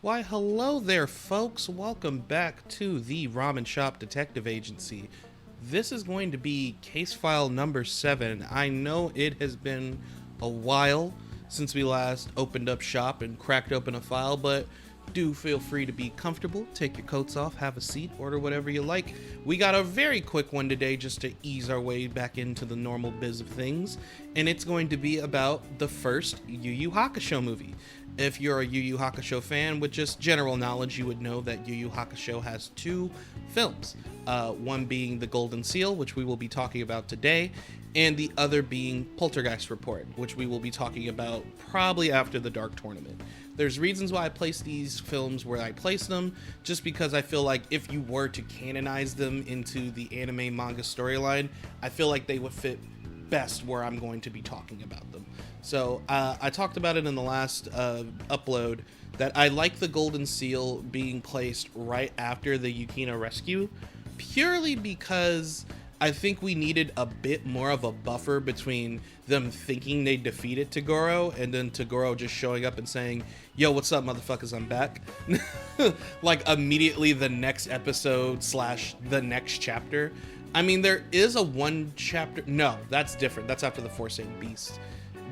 Why, hello there, folks. Welcome back to the Ramen Shop Detective Agency. This is going to be case file number 7. I know it has been a while since we last opened up shop and cracked open a file, but do feel free to be comfortable. Take your coats off, have a seat, order whatever you like. We got a very quick one today just to ease our way back into the normal biz of things, and it's going to be about the first Yu Yu Hakusho movie. If you're a Yu Yu Hakusho fan with just general knowledge, you would know that Yu Yu Hakusho has two films. One being The Golden Seal, which we will be talking about today, and the other being Poltergeist Report, which we will be talking about probably after the Dark Tournament. There's reasons why I place these films where I place them, just because I feel like if you were to canonize them into the anime manga storyline, I feel like they would fit best where I'm going to be talking about them. So I talked about it in the last upload that I like the Golden Seal being placed right after the Yukina rescue, purely because I think we needed a bit more of a buffer between them thinking they defeated Toguro and then Toguro just showing up and saying, "Yo, what's up, motherfuckers, I'm back." Like immediately the next episode / the next chapter. I mean, there is a one chapter. No, that's different. That's after the Forsaken Beast.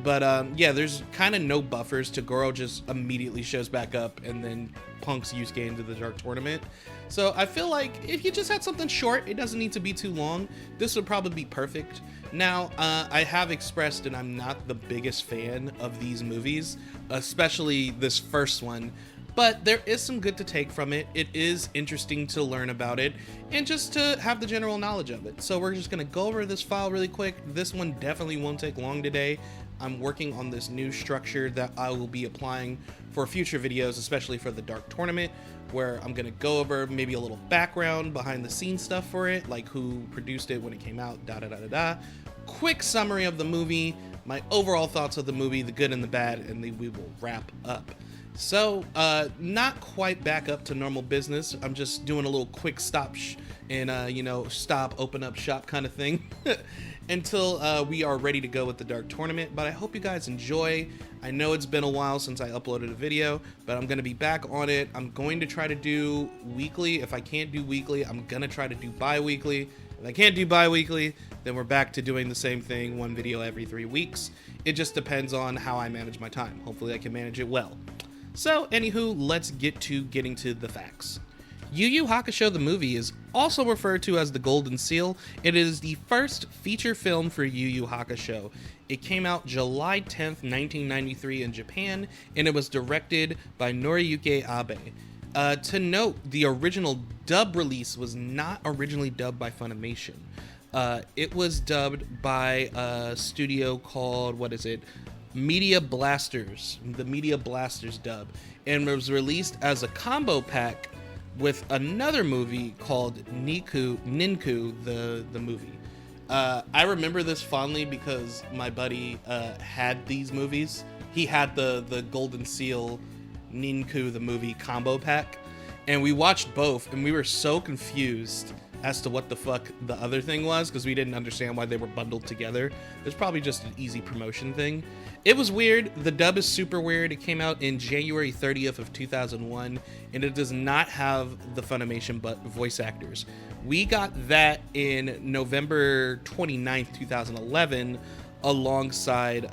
But yeah, there's kind of no buffers. Toguro just immediately shows back up and then punks Yusuke into the Dark Tournament. So I feel like if you just had something short, it doesn't need to be too long, this would probably be perfect. Now, I have expressed and I'm not the biggest fan of these movies, especially this first one, but there is some good to take from it. It is interesting to learn about it and just to have the general knowledge of it. So we're just going to go over this file really quick. This one definitely won't take long today. I'm working on this new structure that I will be applying for future videos, especially for the Dark Tournament, where I'm going to go over maybe a little background behind the scenes stuff for it, like who produced it when it came out, quick summary of the movie, my overall thoughts of the movie, the good and the bad, and then we will wrap up. So, not quite back up to normal business. I'm just doing a little quick stop and, stop, open up shop kind of thing until we are ready to go with the Dark Tournament. But I hope you guys enjoy. I know it's been a while since I uploaded a video, but I'm going to be back on it. I'm going to try to do weekly. If I can't do weekly, I'm going to try to do bi-weekly. If I can't do bi-weekly, then we're back to doing the same thing, one video every 3 weeks. It just depends on how I manage my time. Hopefully I can manage it well. So, anywho, let's get to getting to the facts. Yu Yu Hakusho the movie is also referred to as the Golden Seal. It is the first feature film for Yu Yu Hakusho. It came out July 10th, 1993 in Japan, and it was directed by Noriyuki Abe. To note, the original dub release was not originally dubbed by Funimation. It was dubbed by a studio called, Media Blasters, the Media Blasters dub, and was released as a combo pack with another movie called Ninku, the movie. I remember this fondly because my buddy had these movies. He had the Golden Seal, Ninku, the movie combo pack, and we watched both, and we were so confused as to what the fuck the other thing was because we didn't understand why they were bundled together. It's probably just an easy promotion thing. It was weird. The dub is super weird. It came out in January 30th of 2001, and it does not have the Funimation but voice actors. We got that in November 29th, 2011, alongside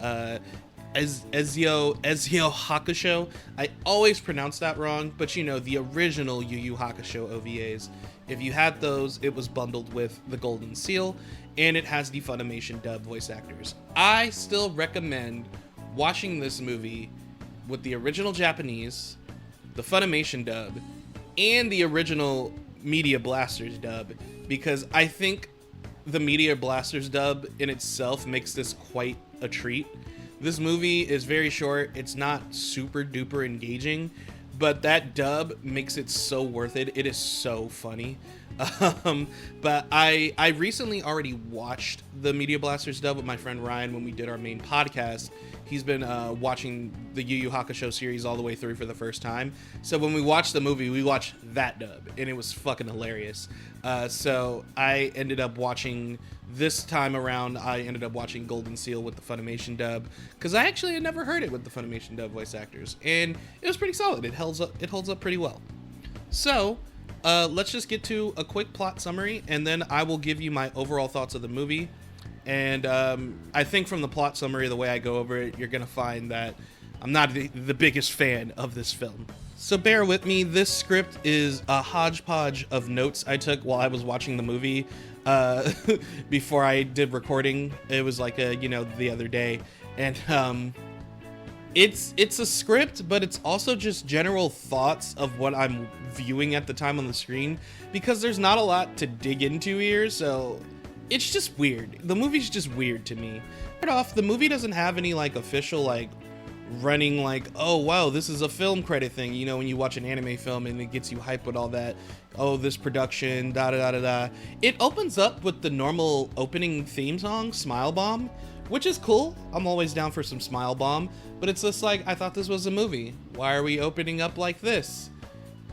Ezio Hakusho. I always pronounce that wrong, but the original Yu Yu Hakusho OVAs. If you had those, it was bundled with the Golden Seal, and it has the Funimation dub voice actors. I still recommend watching this movie with the original Japanese, the Funimation dub, and the original Media Blasters dub, because I think the Media Blasters dub in itself makes this quite a treat. This movie is very short. It's not super duper engaging, but that dub makes it so worth it. It is so funny. But I recently already watched the Media Blasters dub with my friend Ryan when we did our main podcast. He's been watching the Yu Yu Hakusho series all the way through for the first time. So when we watched the movie, we watched that dub, and it was fucking hilarious. So I ended up watching, this time around, I ended up watching Golden Seal with the Funimation dub, because I actually had never heard it with the Funimation dub voice actors, and it was pretty solid. It holds up pretty well. So let's just get to a quick plot summary, and then I will give you my overall thoughts of the movie. And I think from the plot summary, the way I go over it, you're going to find that I'm not the biggest fan of this film. So bear with me. This script is a hodgepodge of notes I took while I was watching the movie before I did recording. It was like the other day. And it's a script, but it's also just general thoughts of what I'm viewing at the time on the screen, because there's not a lot to dig into here, so it's just weird. The movie's just weird to me. Start off, the movie doesn't have any official running oh wow, this is a film credit thing. You know, when you watch an anime film and it gets you hyped with all that, oh, this production, da da da da da. It opens up with the normal opening theme song, Smile Bomb, which is cool. I'm always down for some Smile Bomb, but it's just I thought this was a movie. Why are we opening up like this?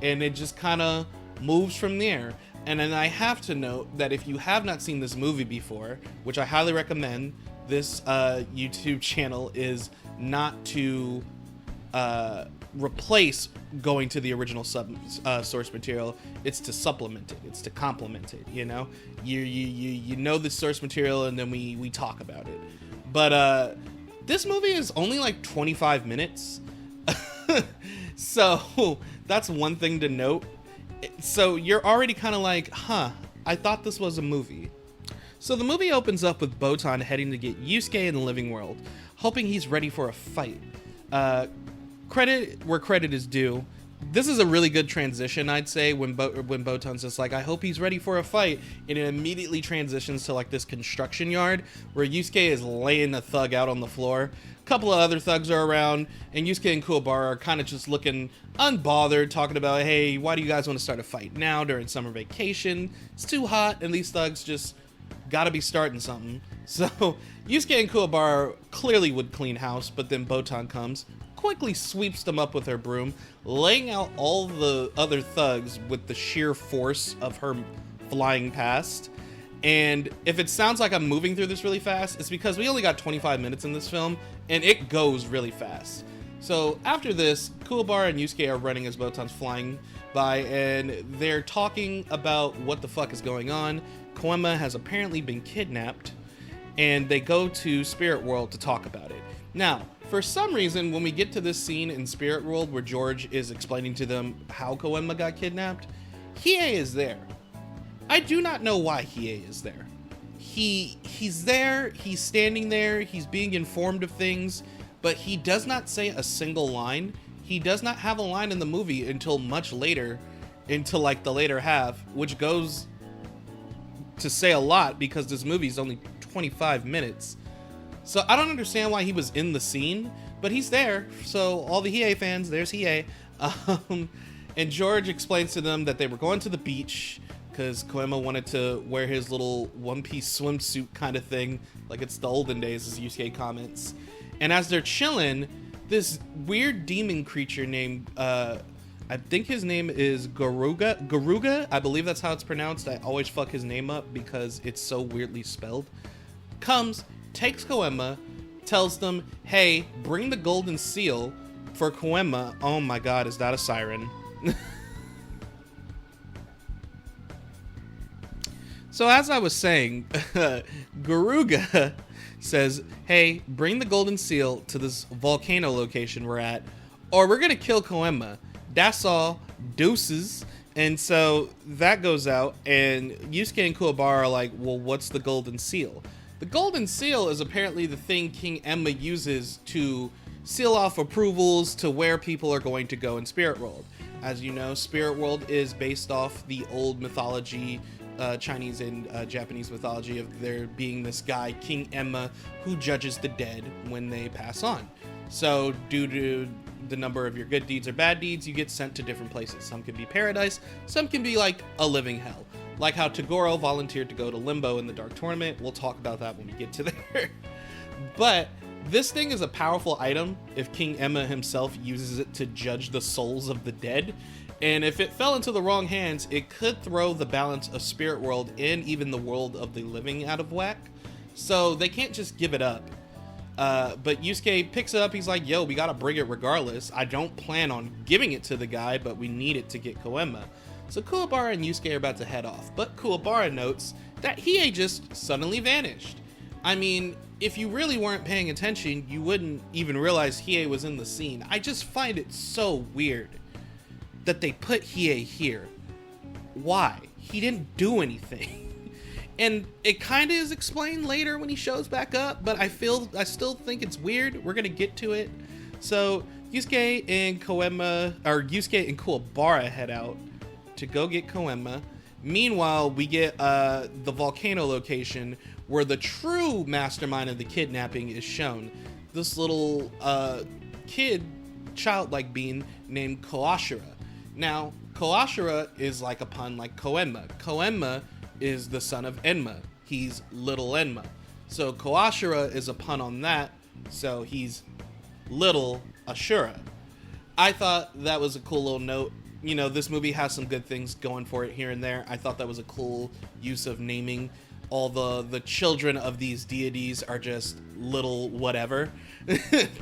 And it just kind of moves from there. And then I have to note that if you have not seen this movie before, which I highly recommend, this YouTube channel is not to replace going to the original source material. It's to supplement it. It's to complement it. You know, you know the source material, and then we talk about it. But this movie is only 25 minutes, so that's one thing to note. So you're already kind of I thought this was a movie. So the movie opens up with Botan heading to get Yusuke in the living world, hoping he's ready for a fight. Credit where credit is due. This is a really good transition, I'd say, when Botan's just I hope he's ready for a fight, and it immediately transitions to this construction yard where Yusuke is laying a thug out on the floor. A couple of other thugs are around, and Yusuke and Kuwabara are kind of just looking unbothered, talking about, hey, why do you guys want to start a fight now during summer vacation? It's too hot, and these thugs just gotta be starting something. So Yusuke and Kuwabara clearly would clean house, but then Botan comes, quickly sweeps them up with her broom, laying out all the other thugs with the sheer force of her flying past. And if it sounds like I'm moving through this really fast, it's because we only got 25 minutes in this film, and it goes really fast. So after this, Kuwabara and Yusuke are running as Botan's flying by, and they're talking about what the fuck is going on. Koenma has apparently been kidnapped, and they go to Spirit World to talk about it. Now, for some reason, when we get to this scene in Spirit World where George is explaining to them how Koenma got kidnapped, Hiei is there. I do not know why Hiei is there. He's there, he's standing there, he's being informed of things, but he does not say a single line. He does not have a line in the movie until much later, into the later half, which goes to say a lot because this movie is only 25 minutes. So I don't understand why he was in the scene, but he's there. So all the Hiei fans, there's Hiei. And George explains to them that they were going to the beach because Koenma wanted to wear his little one-piece swimsuit kind of thing, like it's the olden days, as Yusuke comments. And as they're chilling, this weird demon creature named, I think his name is Garuga. I believe that's how it's pronounced. I always fuck his name up because it's so weirdly spelled. Comes, takes Koenma, tells them, hey, bring the golden seal for Koenma. Oh my god, is that a siren? So as I was saying, Garuga says, hey, bring the golden seal to this volcano location we're at, or we're gonna kill Koenma. That's all. Deuces. And so that goes out, and Yusuke and Kuwabara are like, well, what's the golden seal? The golden seal is apparently the thing King Emma uses to seal off approvals to where people are going to go in Spirit World. As you know, Spirit World is based off the old mythology, Chinese and Japanese mythology, of there being this guy, King Emma, who judges the dead when they pass on. So due to the number of your good deeds or bad deeds, you get sent to different places. Some can be paradise, some can be like a living hell. Like how Toguro volunteered to go to Limbo in the Dark Tournament. We'll talk about that when we get to there. But this thing is a powerful item if King Emma himself uses it to judge the souls of the dead. And if it fell into the wrong hands, it could throw the balance of Spirit World and even the world of the living out of whack. So they can't just give it up. But Yusuke picks it up. He's like, yo, we gotta bring it regardless. I don't plan on giving it to the guy, but we need it to get Koenma. So Kuwabara and Yusuke are about to head off, but Kuwabara notes that Hiei just suddenly vanished. I mean, if you really weren't paying attention, you wouldn't even realize Hiei was in the scene. I just find it so weird that they put Hiei here. Why? He didn't do anything. And it kind of is explained later when he shows back up, but I still think it's weird. We're gonna get to it. So Yusuke and Kuwabara head out to go get Koenma. Meanwhile, we get the volcano location where the true mastermind of the kidnapping is shown. This little childlike being named Koashira. Now, Koashira is like a pun like Koenma. Koenma is the son of Enma. He's little Enma. So Koashira is a pun on that, so he's little Ashura. I thought that was a cool little note. You know, this movie has some good things going for it here and there. I thought that was a cool use of naming. All the children of these deities are just little whatever.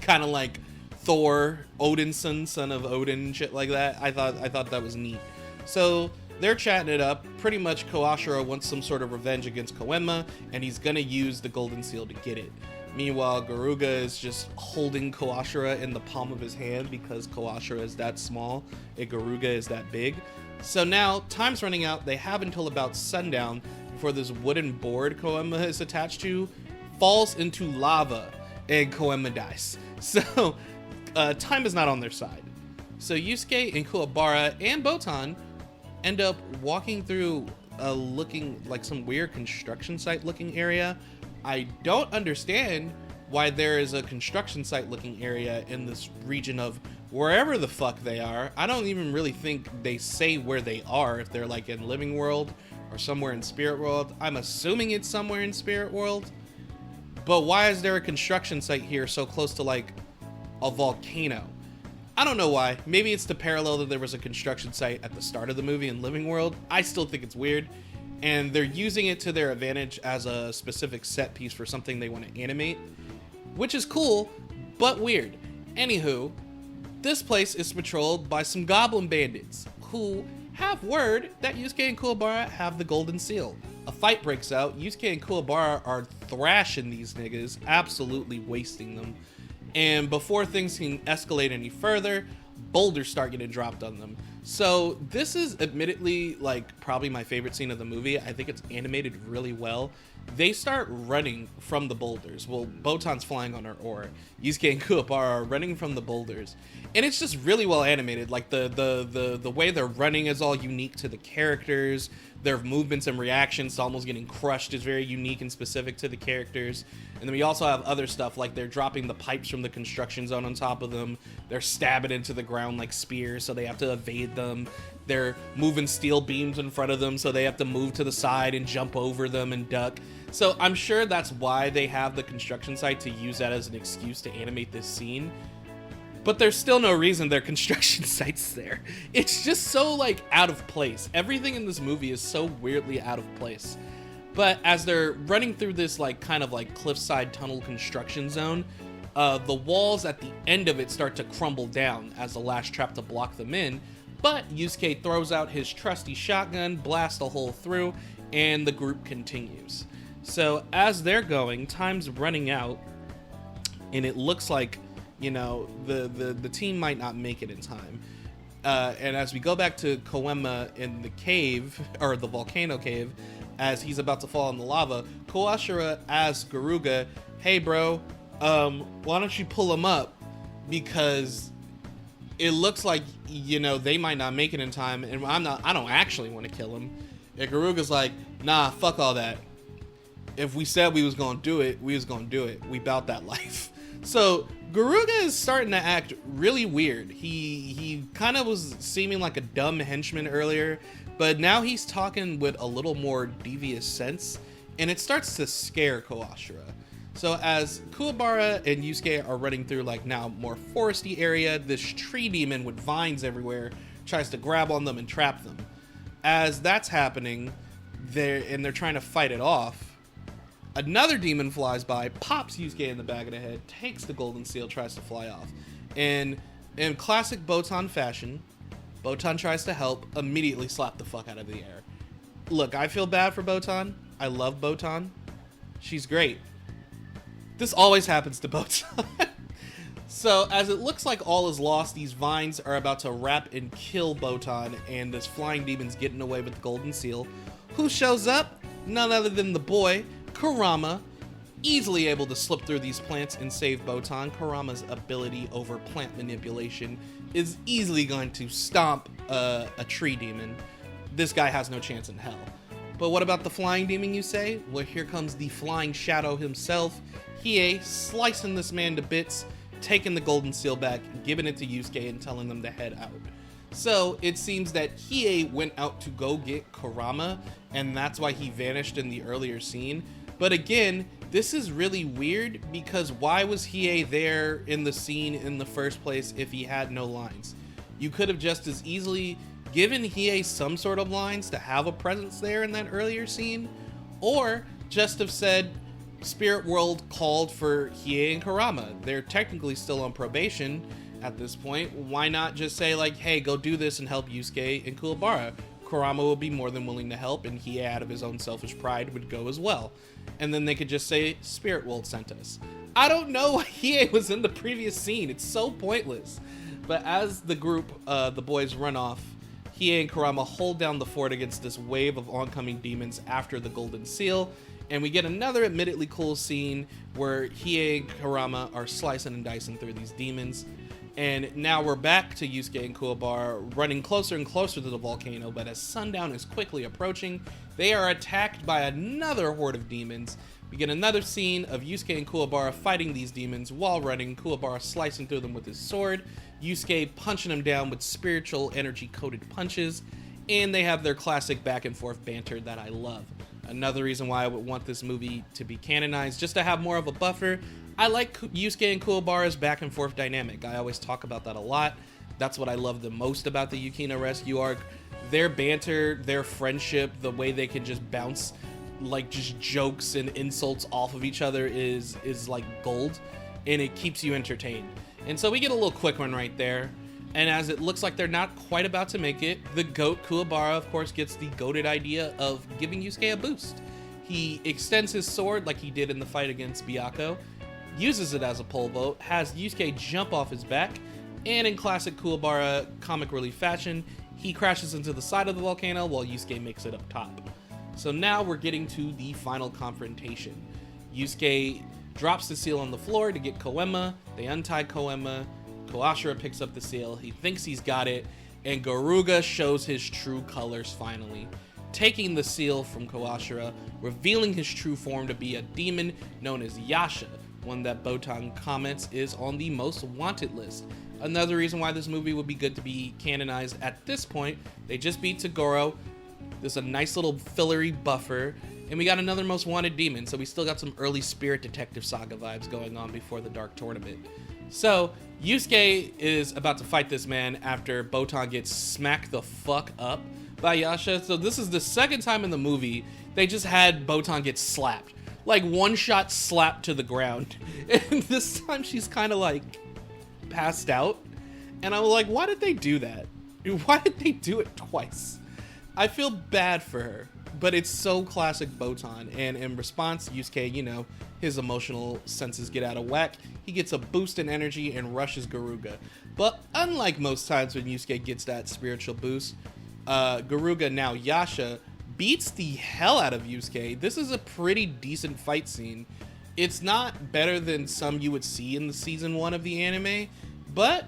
Kind of like Thor, Odinson, son of Odin, shit like that. I thought that was neat. So they're chatting it up. Pretty much Koashira wants some sort of revenge against Koenma, and he's gonna use the golden seal to get it. Meanwhile, Garuga is just holding Koashira in the palm of his hand because Koashira is that small and Garuga is that big. So now, time's running out. They have until about sundown before this wooden board Koenma is attached to falls into lava and Koenma dies. So time is not on their side. So Yusuke and Kuwabara and Botan end up walking through looking like some weird construction site looking area. I don't understand why there is a construction site looking area in this region of wherever the fuck they are. I don't even really think they say where they are, if they're like in Living World or somewhere in Spirit World. I'm assuming it's somewhere in Spirit World. But why is there a construction site here so close to like a volcano? I don't know why. Maybe it's to parallel that there was a construction site at the start of the movie in Living World. I still think it's weird. And they're using it to their advantage as a specific set piece for something they want to animate, which is cool, but weird. Anywho, this place is patrolled by some goblin bandits who have word that Yusuke and Kuwabara have the golden seal. A fight breaks out. Yusuke and Kuwabara are thrashing these niggas, absolutely wasting them. And before things can escalate any further, boulders start getting dropped on them. So this is admittedly like probably my favorite scene of the movie. I think it's animated really well. They start running from the boulders. Well, Botan's flying on her oar. Yusuke and Kuwabara are running from the boulders. And it's just really well animated. Like the way they're running is all unique to the characters. Their movements and reactions to almost getting crushed is very unique and specific to the characters. And then we also have other stuff like they're dropping the pipes from the construction zone on top of them. They're stabbing into the ground like spears, so they have to evade them. They're moving steel beams in front of them, so they have to move to the side and jump over them and duck. So I'm sure that's why they have the construction site, to use that as an excuse to animate this scene. But there's still no reason their construction site's there. It's just so like out of place. Everything in this movie is so weirdly out of place. But as they're running through this like kind of like cliffside tunnel construction zone, the walls at the end of it start to crumble down as the last trap to block them in. But Yusuke throws out his trusty shotgun, blasts a hole through, and the group continues. So as they're going, time's running out, and it looks like, you know, the team might not make it in time. And as we go back to Koenma in the cave, or the volcano cave, as he's about to fall in the lava, Koashira asks Garuga, hey bro, why don't you pull him up? Because it looks like, you know, they might not make it in time, and I don't actually want to kill him. And Garuga's like, nah, fuck all that. If we said we was gonna do it, we was gonna do it. We bout that life. So Garuga is starting to act really weird. He kind of was seeming like a dumb henchman earlier, But now he's talking with a little more devious sense, and it starts to scare Koashira. So as Kuwabara and Yusuke are running through like now more foresty area, this tree demon with vines everywhere tries to grab on them and trap them. As that's happening, they're trying to fight it off, another demon flies by, pops Yusuke in the back of the head, takes the golden seal, tries to fly off. And in classic Botan fashion, Botan tries to help, immediately slap the fuck out of the air. Look, I feel bad for Botan. I love Botan. She's great. This always happens to Botan. So, as it looks like all is lost, these vines are about to wrap and kill Botan, and this flying demon's getting away with the golden seal. Who shows up? None other than the boy, Kurama, easily able to slip through these plants and save Botan. Kurama's ability over plant manipulation is easily going to stomp a tree demon. This guy has no chance in hell. But what about the flying demon, you say? Well, here comes the flying shadow himself, Hiei, slicing this man to bits, taking the golden seal back, giving it to Yusuke, and telling them to head out. So it seems that Hiei went out to go get Kurama, and that's why he vanished in the earlier scene. But again, this is really weird, because why was Hiei there in the scene in the first place if he had no lines? You could have just as easily given Hiei some sort of lines to have a presence there in that earlier scene, or just have said Spirit World called for Hiei and Kurama. They're technically still on probation at this point. Why not just say like, hey, go do this and help Yusuke and Kuwabara? Kurama will be more than willing to help, and Hiei, out of his own selfish pride, would go as well. And then they could just say, Spirit World sent us. I don't know why Hiei was in the previous scene. It's so pointless. But as the group, the boys run off, Hiei and Kurama hold down the fort against this wave of oncoming demons after the golden seal. And we get another admittedly cool scene where Hiei and Kurama are slicing and dicing through these demons. And now we're back to Yusuke and Kuwabara running closer and closer to the volcano, but as sundown is quickly approaching, they are attacked by another horde of demons. We get another scene of Yusuke and Kuwabara fighting these demons while running, Kuwabara slicing through them with his sword, Yusuke punching them down with spiritual energy-coated punches, and they have their classic back and forth banter that I love. Another reason why I would want this movie to be canonized, just to have more of a buffer. I like Yusuke and Kuwabara's back and forth dynamic. I always talk about that a lot. That's what I love the most about the Yukino Rescue arc. Their banter, their friendship, the way they can just bounce like just jokes and insults off of each other is like gold, and it keeps you entertained. And so we get a little quick one right there. And as it looks like they're not quite about to make it, the GOAT Kuwabara, of course, gets the goated idea of giving Yusuke a boost. He extends his sword like he did in the fight against Byakuya, uses it as a pole vault, has Yusuke jump off his back, and in classic Kuwabara comic relief fashion, he crashes into the side of the volcano while Yusuke makes it up top. So now we're getting to the final confrontation. Yusuke drops the seal on the floor to get Koema, they untie Koema, Koashira picks up the seal, he thinks he's got it, and Garuga shows his true colors finally, taking the seal from Koashira, revealing his true form to be a demon known as Yasha, one that Botan comments is on the most wanted list. Another reason why this movie would be good to be canonized at this point. They just beat Toguro. There's a nice little fillery buffer, and we got another most wanted demon, so we still got some early Spirit Detective Saga vibes going on before the Dark Tournament. So Yusuke is about to fight this man after Botan gets smacked the fuck up by Yasha. So this is the second time in the movie they just had Botan get slapped. Like one shot slapped to the ground. And this time she's kind of like passed out. And I was like, why did they do that? Why did they do it twice? I feel bad for her, but it's so classic Botan. And in response, Yusuke, you know, his emotional senses get out of whack. He gets a boost in energy and rushes Garuga. But unlike most times when Yusuke gets that spiritual boost, Garuga, now Yasha, beats the hell out of Yusuke. This is a pretty decent fight scene. It's not better than some you would see in the season 1 of the anime, but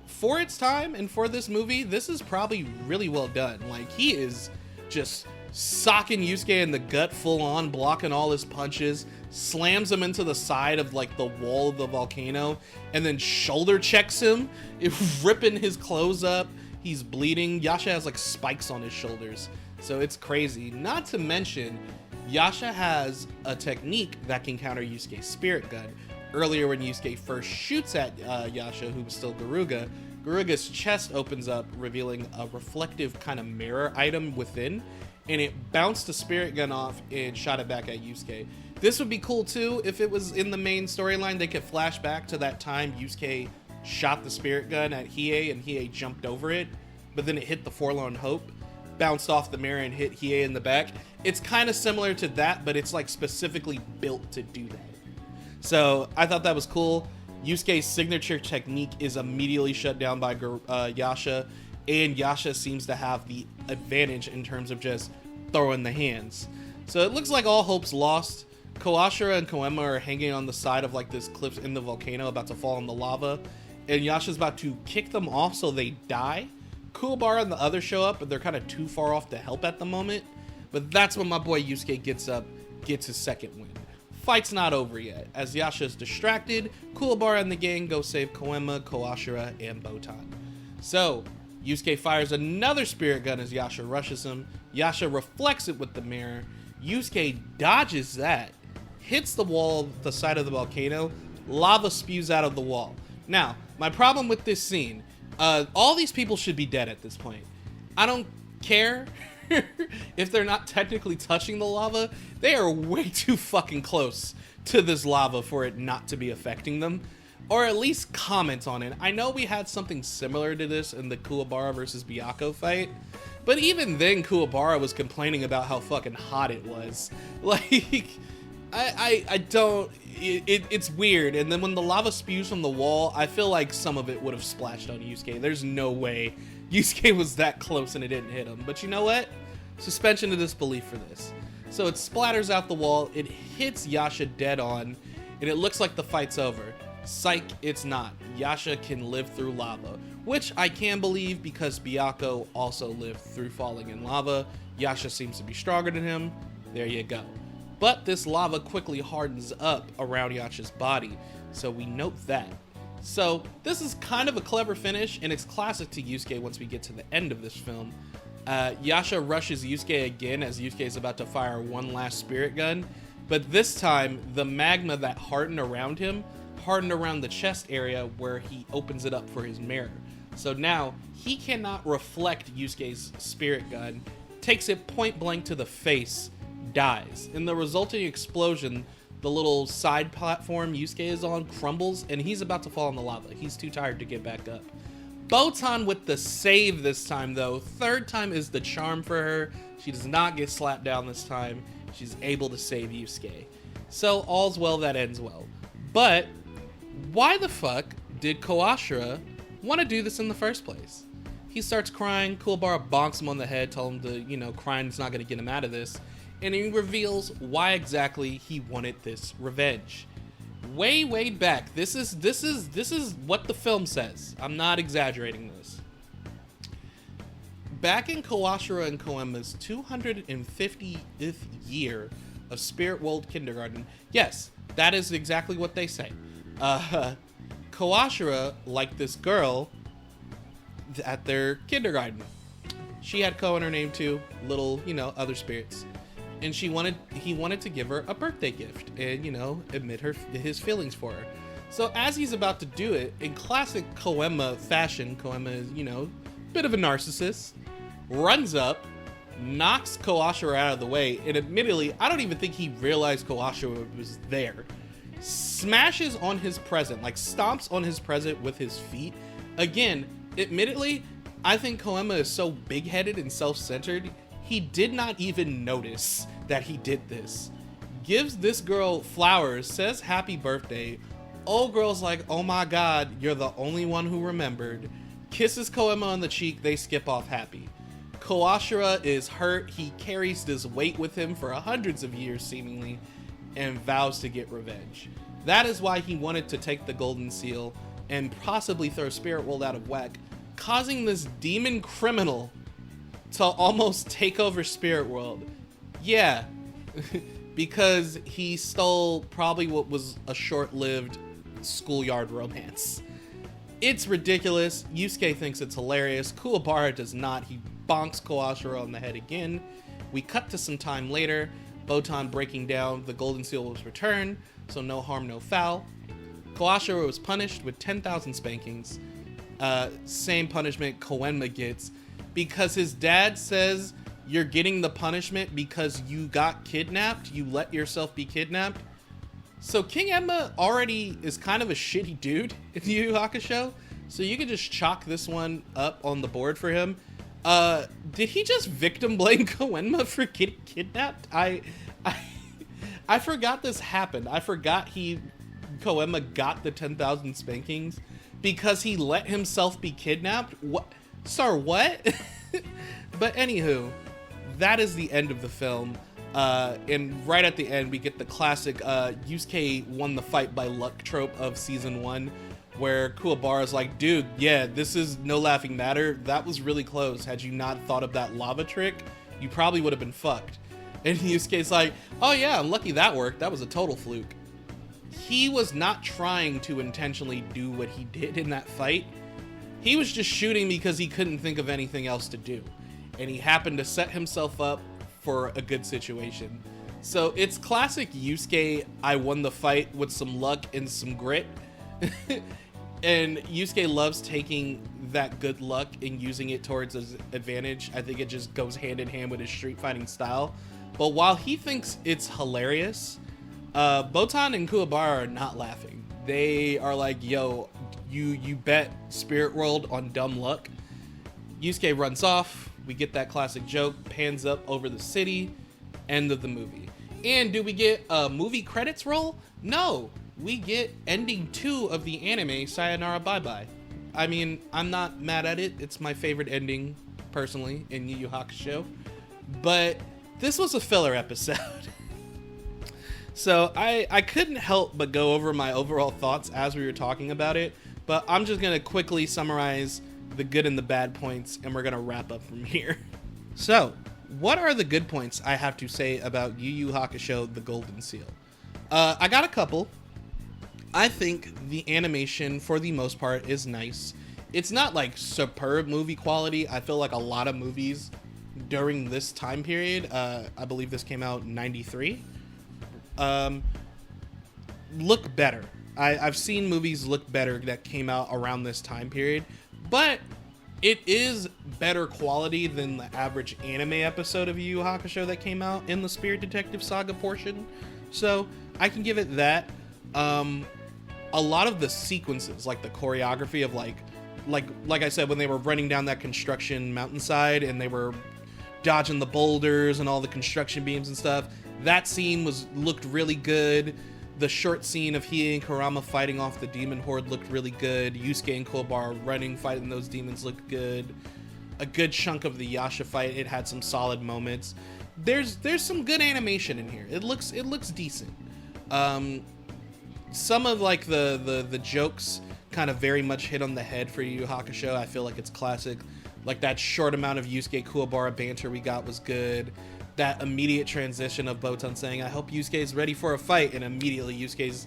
for its time and for this movie, this is probably really well done. Like, he is just socking Yusuke in the gut full on, blocking all his punches, slams him into the side of like the wall of the volcano, and then shoulder checks him, ripping his clothes up, He's bleeding. Yasha has like spikes on his shoulders. So it's crazy. Not to mention, Yasha has a technique that can counter Yusuke's spirit gun. Earlier when Yusuke first shoots at Yasha, who was still Garuga, Garuga's chest opens up, revealing a reflective kind of mirror item within, and it bounced the spirit gun off and shot it back at Yusuke. This would be cool too if it was in the main storyline. They could flash back to that time Yusuke shot the spirit gun at Hiei and Hiei jumped over it, but then it hit the Forlorn Hope, bounced off the mirror and hit Hiei in the back. It's kind of similar to that, but it's like specifically built to do that. So I thought that was cool. Yusuke's signature technique is immediately shut down by Yasha, and Yasha seems to have the advantage in terms of just throwing the hands. So it looks like all hope's lost. Koashira and Koema are hanging on the side of like this cliff in the volcano, about to fall in the lava, and Yasha's about to kick them off so they die. Kuwabara and the others show up, but they're kind of too far off to help at the moment. But that's when my boy Yusuke gets up, gets his second win. Fight's not over yet. As Yasha's distracted, Kuwabara and the gang go save Koema, Koashira, and Botan. So, Yusuke fires another spirit gun as Yasha rushes him. Yasha reflects it with the mirror. Yusuke dodges that, hits the wall, the side of the volcano. Lava spews out of the wall. Now, my problem with this scene, all these people should be dead at this point. I don't care if they're not technically touching the lava. They are way too fucking close to this lava for it not to be affecting them, or at least comment on it. I know we had something similar to this in the Kuwabara versus Byakuya fight, but even then Kuwabara was complaining about how fucking hot it was. Like, I don't, it's weird. And then when the lava spews from the wall, I feel like some of it would have splashed on Yusuke. There's no way Yusuke was that close and it didn't hit him. But you know what? Suspension of disbelief for this. So it splatters out the wall, it hits Yasha dead on, and it looks like the fight's over. Psych, it's not. Yasha can live through lava, which I can believe because Byakuya also lived through falling in lava. Yasha seems to be stronger than him. There you go. But this lava quickly hardens up around Yasha's body, so we note that. So this is kind of a clever finish, and it's classic to Yusuke once we get to the end of this film. Yasha rushes Yusuke again as Yusuke is about to fire one last spirit gun, but this time the magma that hardened around him hardened around the chest area where he opens it up for his mirror. So now he cannot reflect Yusuke's spirit gun, takes it point blank to the face, dies. In the resulting explosion, the little side platform Yusuke is on crumbles and he's about to fall in the lava. He's too tired to get back up. Botan with the save this time though. Third time is the charm for her. She does not get slapped down this time. She's able to save Yusuke. So all's well that ends well. But why the fuck did Koashira want to do this in the first place? He starts crying. Kuwabara bonks him on the head, telling him to, crying's not going to get him out of this. And he reveals why exactly he wanted this revenge. Way back. This is what the film says. I'm not exaggerating this. Back in Koashira and Koema's 250th year of Spirit World Kindergarten, yes, that is exactly what they say. Koashira liked this girl at their kindergarten. She had Ko in her name too, little, other spirits. And he wanted to give her a birthday gift and, admit his feelings for her. So as he's about to do it, in classic Koema fashion, Koema is, bit of a narcissist, runs up, knocks Koashira out of the way, and admittedly, I don't even think he realized Koashira was there. Smashes on his present, like stomps on his present with his feet. Again, admittedly, I think Koema is so big-headed and self-centered, he did not even notice that he did this. Gives this girl flowers, says happy birthday. Old girl's like, oh my god, you're the only one who remembered. Kisses Koema on the cheek, they skip off happy. Koashira is hurt, he carries this weight with him for hundreds of years seemingly, and vows to get revenge. That is why he wanted to take the golden seal and possibly throw Spirit World out of whack, causing this demon criminal to almost take over Spirit World. Yeah, because he stole probably what was a short-lived schoolyard romance. It's ridiculous. Yusuke thinks it's hilarious. Kuwabara does not. He bonks Koashiro on the head again. We cut to some time later. Botan breaking down. The golden seal was returned, so no harm, no foul. Koashiro was punished with 10,000 spankings. Same punishment Koenma gets because his dad says you're getting the punishment because you got kidnapped. You let yourself be kidnapped. So King Enma already is kind of a shitty dude in Yu Yu Hakusho, so you can just chalk this one up on the board for him. Did he just victim blame Koenma for getting kidnapped? I forgot this happened. I forgot Koenma got the 10,000 spankings because he let himself be kidnapped. What? Sir, what? But anywho, that is the end of the film. And right at the end, we get the classic Yusuke won the fight by luck trope of season 1, where Kuwabara's like, dude, yeah, this is no laughing matter. That was really close. Had you not thought of that lava trick, you probably would have been fucked. And Yusuke's like, oh yeah, I'm lucky that worked. That was a total fluke. He was not trying to intentionally do what he did in that fight. He was just shooting because he couldn't think of anything else to do. And he happened to set himself up for a good situation. So it's classic Yusuke, I won the fight with some luck and some grit. And Yusuke loves taking that good luck and using it towards his advantage. I think it just goes hand in hand with his street fighting style. But while he thinks it's hilarious, Botan and Kuwabara are not laughing. They are like, yo, you bet Spirit World on dumb luck. Yusuke runs off. We get that classic joke, pans up over the city, end of the movie. And do we get a movie credits roll? No, we get ending 2 of the anime, Sayonara Bye Bye. I mean, I'm not mad at it. It's my favorite ending, personally, in Yu Yu Hakusho. But this was a filler episode. So I couldn't help but go over my overall thoughts as we were talking about it. But I'm just going to quickly summarize the good and the bad points, and we're gonna wrap up from here. So, what are the good points I have to say about Yu Yu Hakusho: The Golden Seal? I got a couple. I think the animation, for the most part, is nice. It's not like superb movie quality. I feel like a lot of movies during this time period, I believe this came out in '93, look better. I've seen movies look better that came out around this time period. But it is better quality than the average anime episode of Yu Yu Hakusho that came out in the Spirit Detective Saga portion. So I can give it that. A lot of the sequences, like the choreography of like I said, when they were running down that construction mountainside and they were dodging the boulders and all the construction beams and stuff, that scene looked really good. The short scene of Hiei and Kurama fighting off the demon horde looked really good. Yusuke and Kuwabara running, fighting those demons looked good. A good chunk of the Yasha fight, it had some solid moments. There's some good animation in here. It looks decent. Some of like the jokes kind of very much hit on the head for Yu Yu Hakusho. I feel like it's classic. Like that short amount of Yusuke Kuwabara banter we got was good. That immediate transition of Botan saying, I hope Yusuke's ready for a fight, and immediately Yusuke's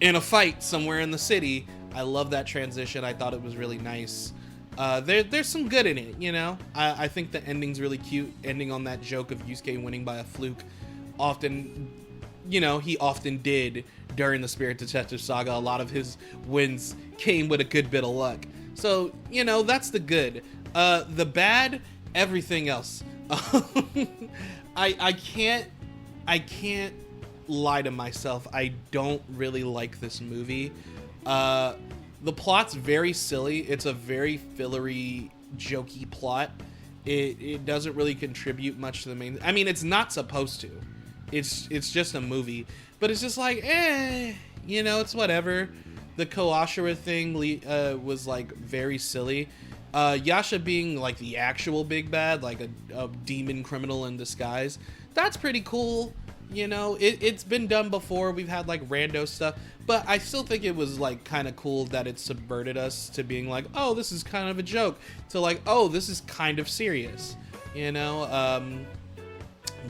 in a fight somewhere in the city. I love that transition. I thought it was really nice. There's some good in it, you know? I think the ending's really cute, ending on that joke of Yusuke winning by a fluke. Often, you know, he often did during the Spirit Detective Saga. A lot of his wins came with a good bit of luck. So, you know, that's the good. The bad, everything else. I can't lie to myself. I don't really like this movie. The plot's very silly. It's a very fillery, jokey plot. It doesn't really contribute much to the main. I mean, it's not supposed to. It's just a movie, but it's just like, you know, it's whatever. The Koashira thing was like very silly. Yasha being like the actual big bad, like a demon criminal in disguise, that's pretty cool. You know, it's been done before. We've had like rando stuff, but I still think it was like kind of cool that it subverted us to being like, oh, this is kind of a joke, to like, oh, this is kind of serious, you know.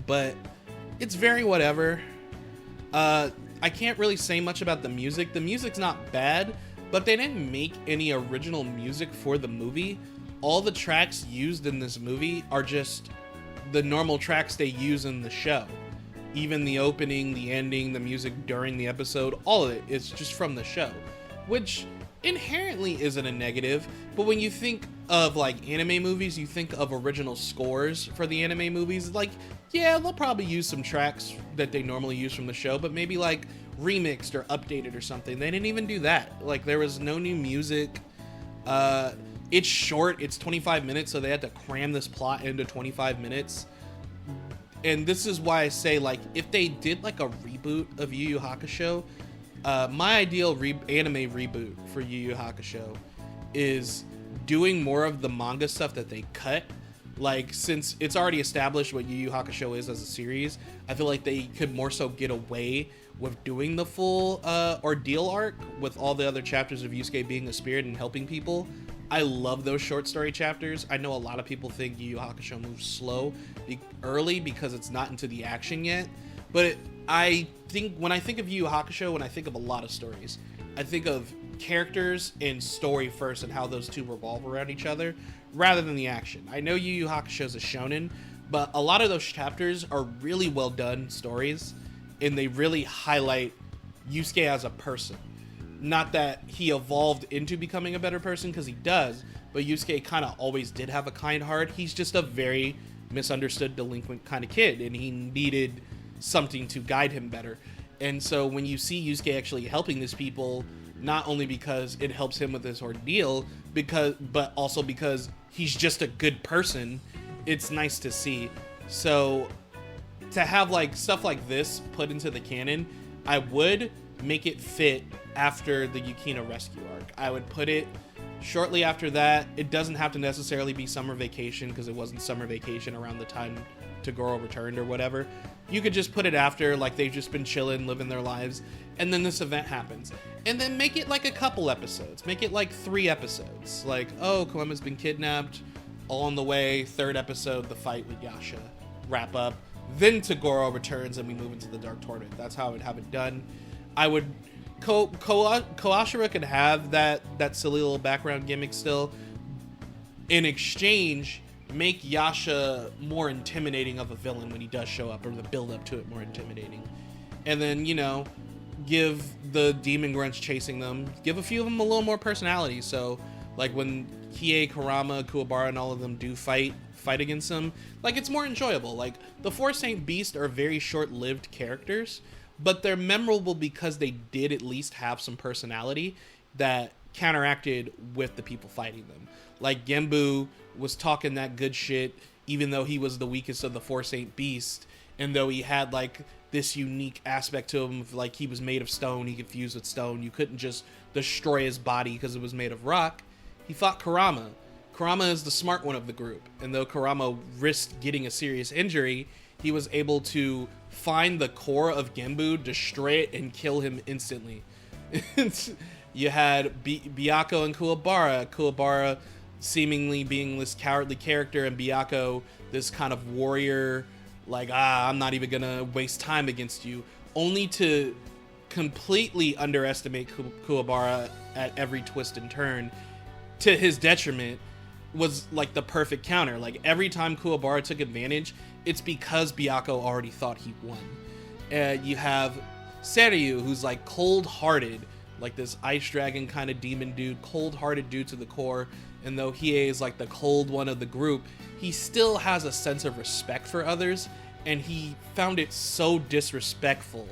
But it's very whatever. I can't really say much about the music. The music's not bad. but they didn't make any original music for the movie. All the tracks used in this movie are just the normal tracks they use in the show. Even the opening, the ending, the music during the episode, all of it is just from the show, which inherently isn't a negative. But when you think of like anime movies, you think of original scores for the anime movies. Like, yeah, they'll probably use some tracks that they normally use from the show, but maybe like remixed or updated or something. They didn't even do that. Like, there was no new music. It's short, it's 25 minutes, so they had to cram this plot into 25 minutes. And this is why I say, like, if they did like a reboot of Yu Yu Hakusho, my ideal anime reboot for Yu Yu Hakusho is doing more of the manga stuff that they cut. Like, since it's already established what Yu Yu Hakusho is as a series, I feel like they could more so get away with doing the full ordeal arc with all the other chapters of Yusuke being a spirit and helping people. I love those short story chapters. I know a lot of people think Yu Yu Hakusho moves slow early because it's not into the action yet. But I think when I think of Yu Yu Hakusho, when I think of a lot of stories, I think of characters and story first and how those two revolve around each other rather than the action. I know Yu Yu Hakusho is a shonen, but a lot of those chapters are really well done stories, and they really highlight Yusuke as a person. Not that he evolved into becoming a better person, because he does, but Yusuke kind of always did have a kind heart. He's just a very misunderstood, delinquent kind of kid, and he needed something to guide him better. And so when you see Yusuke actually helping these people, not only because it helps him with this ordeal, but also because he's just a good person, it's nice to see. So to have like stuff like this put into the canon, I would make it fit after the Yukina rescue arc. I would put it shortly after that. It doesn't have to necessarily be summer vacation, because it wasn't summer vacation around the time Toguro returned or whatever. You could just put it after, like they've just been chilling, living their lives, and then this event happens. And then make it like a couple episodes. Make it like 3 episodes. Like, oh, Koema's been kidnapped, all on the way, 3rd episode, the fight with Yasha, wrap up. Then Toguro returns and we move into the Dark Tournament. That's how I would have it done. I would... Koashira could have that silly little background gimmick still. In exchange, make Yasha more intimidating of a villain when he does show up, or the build up to it more intimidating. And then, you know, give the demon grunts chasing them, give a few of them a little more personality. So, like when Kie, Kurama, Kuwabara, and all of them do fight against them, like, it's more enjoyable. Like, the Four Saint Beast are very short-lived characters, but they're memorable because they did at least have some personality that counteracted with the people fighting them. Like, Genbu was talking that good shit, even though he was the weakest of the Four Saint Beast, and though he had, like, this unique aspect to him, like, he was made of stone, he could fuse with stone, you couldn't just destroy his body because it was made of rock. He fought Kurama. Kurama is the smart one of the group, and though Kurama risked getting a serious injury, he was able to find the core of Genbu, destroy it, and kill him instantly. You had Byakuya and Kuwabara. Kuwabara seemingly being this cowardly character, and Byakuya this kind of warrior, like, I'm not even gonna waste time against you, only to completely underestimate Kuwabara at every twist and turn, to his detriment. Was like the perfect counter. Like, every time Kuwabara took advantage, it's because Byakuya already thought he won. You have Seiryu, who's like cold-hearted, like this ice dragon kind of demon dude, cold-hearted dude to the core, and though Hiei is like the cold one of the group, he still has a sense of respect for others, and he found it so disrespectful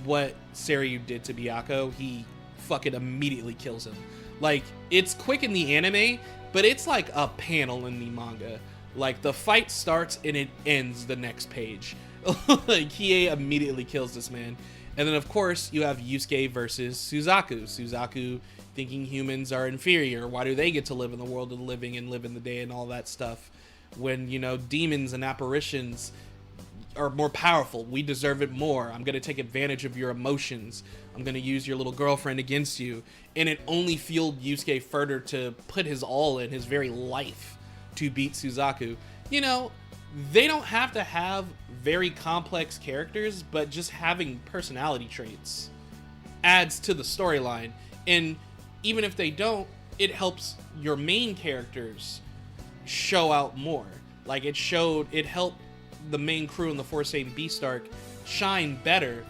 what Seiryu did to Byakuya, he fucking immediately kills him. Like, it's quick in the anime, but it's like a panel in the manga. Like, the fight starts and it ends the next page. Like, Hiei immediately kills this man. And then, of course, you have Yusuke versus Suzaku. Suzaku thinking humans are inferior. Why do they get to live in the world of the living and live in the day and all that stuff? When, you know, demons and apparitions are more powerful. We deserve it more. I'm going to take advantage of your emotions. I'm going to use your little girlfriend against you. And it only fueled Yusuke further to put his all in, his very life, to beat Suzaku. You know, they don't have to have very complex characters, but just having personality traits adds to the storyline. And even if they don't, it helps your main characters show out more. Like, it helped the main crew in the Forsaken Beast arc shine better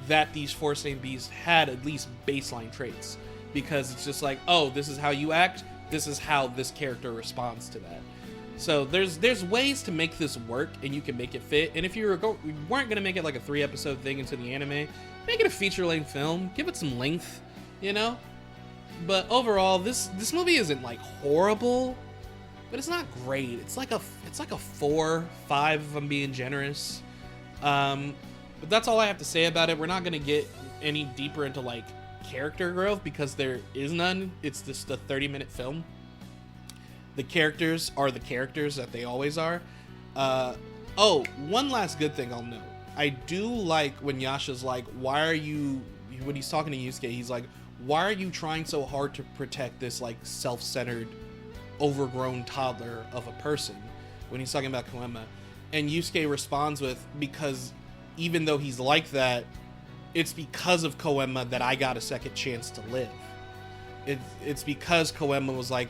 that these Forsaken Beasts had at least baseline traits. Because it's just like, oh, this is how you act, this is how this character responds to that. So there's ways to make this work, and you can make it fit. And if you weren't gonna make it like a 3-episode thing into the anime, make it a feature-length film, give it some length, you know? But overall, this movie isn't like horrible, but it's not great. It's like a 4, 5 if I'm being generous. But that's all I have to say about it. We're not gonna get any deeper into like character growth because there is none. It's just a 30-minute film. The characters are the characters that they always are. Oh, one last good thing I'll note. I do like when Yasha's like, why are you, when he's talking to Yusuke, he's like, why are you trying so hard to protect this like self-centered, overgrown toddler of a person? When he's talking about Koema. And Yusuke responds with, because even though he's like that, it's because of Koema that I got a second chance to live. It's because Koema was like,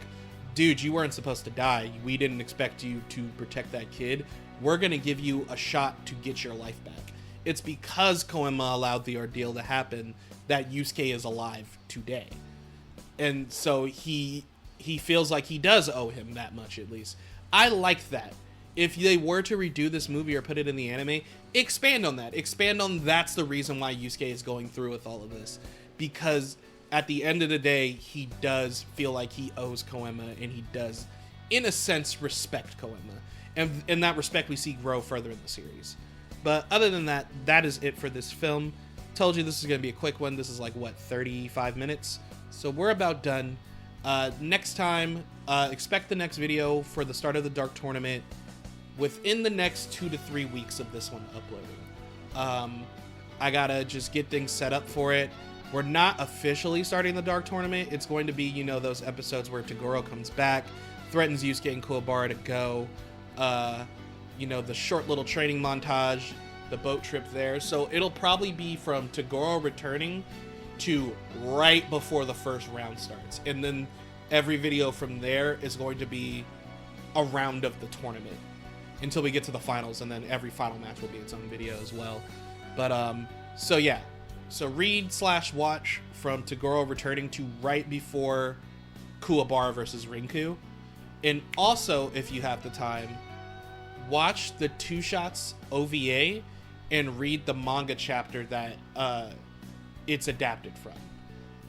dude, you weren't supposed to die. We didn't expect you to protect that kid. We're going to give you a shot to get your life back. It's because Koema allowed the ordeal to happen that Yusuke is alive today. And so he feels like he does owe him that much, at least. I like that. If they were to redo this movie or put it in the anime, expand on that. Expand on that's the reason why Yusuke is going through with all of this. Because at the end of the day, he does feel like he owes Koema, and he does, in a sense, respect Koema. And in that respect, we see grow further in the series. But other than that, that is it for this film. Told you this is going to be a quick one. This is like, what, 35 minutes? So we're about done. Next time, expect the next video for the start of the Dark Tournament within the next 2 to 3 weeks of this one uploading. I gotta just get things set up for it. We're not officially starting the Dark Tournament. It's going to be, you know, those episodes where Toguro comes back, threatens Yusuke and Kuwabara to go. You know, the short little training montage, the boat trip there. So it'll probably be from Toguro returning to right before the first round starts. And then every video from there is going to be a round of the tournament until we get to the finals, and then every final match will be its own video as well. But so yeah, so read/watch from Toguro returning to right before Kuwabara versus Rinku. And also, if you have the time, watch the Two Shots OVA and read the manga chapter that it's adapted from.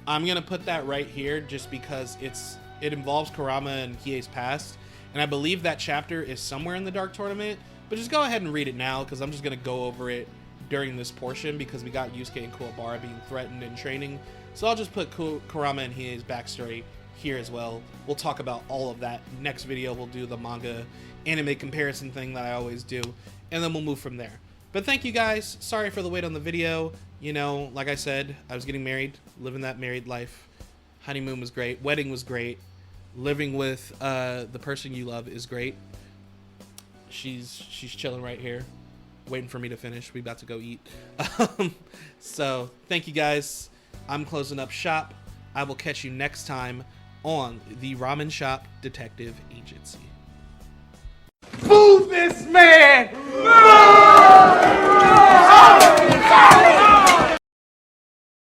I'm gonna put that right here just because it involves Kurama and Hiei's past, and I believe that chapter is somewhere in the Dark Tournament. But just go ahead and read it now, because I'm just gonna go over it during this portion because we got Yusuke and Kuwabara being threatened and training. So I'll just put Kurama and Hiei's backstory here as well. We'll talk about all of that next video. We'll do the manga anime comparison thing that I always do, and then we'll move from there. But thank you guys. Sorry for the wait on the video. You know, like I said, I was getting married, living that married life. Honeymoon was great. Wedding was great. Living with the person you love is great. She's chilling right here, waiting for me to finish. We about to go eat. So thank you guys. I'm closing up shop. I will catch you next time on the Ramen Shop Detective Agency.